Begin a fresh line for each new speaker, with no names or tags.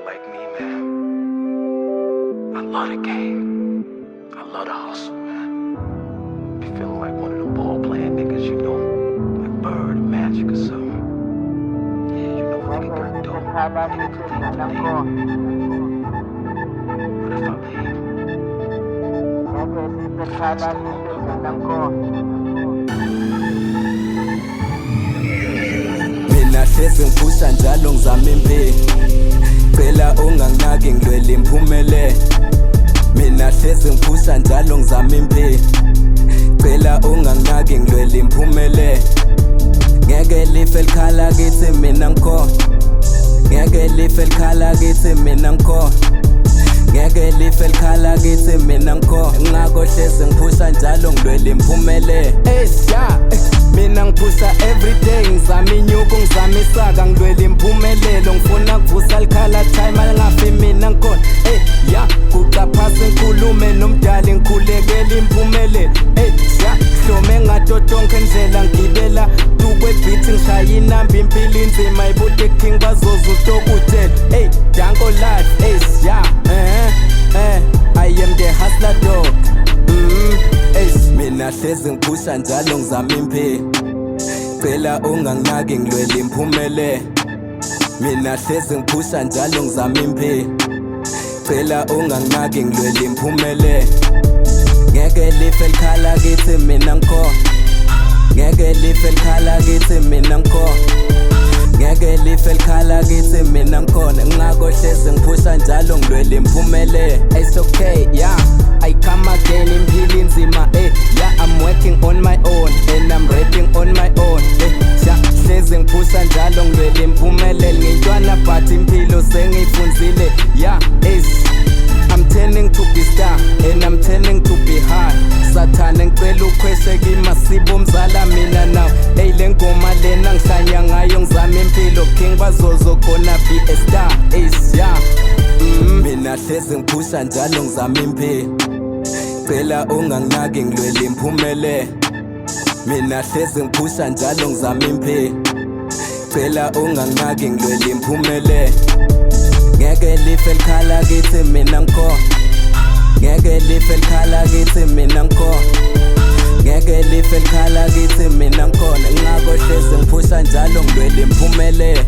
nigga like me, man. I love the game. I love the hustle, man. Be feeling like one of them ball-playing niggas, you know, like Bird, Magic or something. Yeah, you know, a nigga got dope. Nigga could leave today. But if I leave, I still love
Mina hlezi ngiphusha njalo ngizama impilo. Cela unganginaki ngilwela impumelelo. Mina hlezi ngiphusha njalo ngizama impilo. Cela unganginaki ngilwela impumelelo. Ngeke life elikhala kithi mina ngikhona. Ngeke life elikhala kithi mina ngikhona. Ngeke life elikhala kithi mina ngikhona. Ngakho hlezi ngiphusha njalo ngilwela impumelelo. Mina ngiphusha everyday ngizama inyuko ngizama isaka ngilwela impumelelo. Ngifuna kuvusa likhala time alingafi mina ngikhona. Guqa phasi ngikhulume nomdali ngikhulekela impumelelo. Hlome ngato tonke ndlela ngigibela tukwebeat ngishaya inamba impilo inzima ibude king bazoza utokutela. Danko life I am the hustler dog. Mina hlezi ngiphusha njalo ngizama impilo. Cela unganginaki ngilwela impumelelo. Mina hlezi ngiphusha njalo ngizama impilo. Cela unganginaki ngilwela impumelelo. Ngeke life elikhala kithi mina ngikhona. Ngeke life elikhala kithi mina ngikhona. Ngeke life elikhala kithi mina ngikhona. Ngakho hlezi ngiphusha njalo ngilwela impumelelo. It's okay, I come again impilo inzima. I'm working on my own and I'm rapping on my own. Hlezi ngiphusha njalo ngilwela impumelelo. Ngintwana but impilo sengiyifunzile. I'm turning to be star and I'm turning to be high. Sathane ngicela ukhweshe kimasibo mzala mina now. Le ngoma lena ngihlanya ngayo ngizama impilo. King bazozo khona be a star. Mina hlezi ngiphusha njalo ngizama impilo. Cela unganginaki ngilwela impumelelo. Mina hlezi ngiphusha njalo ngizama impilo. Cela unganginaki ngilwela impumelelo. Ngeke life elikhala kithi mina ngikhona. Ngeke life elikhala kithi mina ngikhona. Ngeke life elikhala kithi mina ngikhona. Ngakho hlezi ngiphusha njalo ngilwela impumelelo.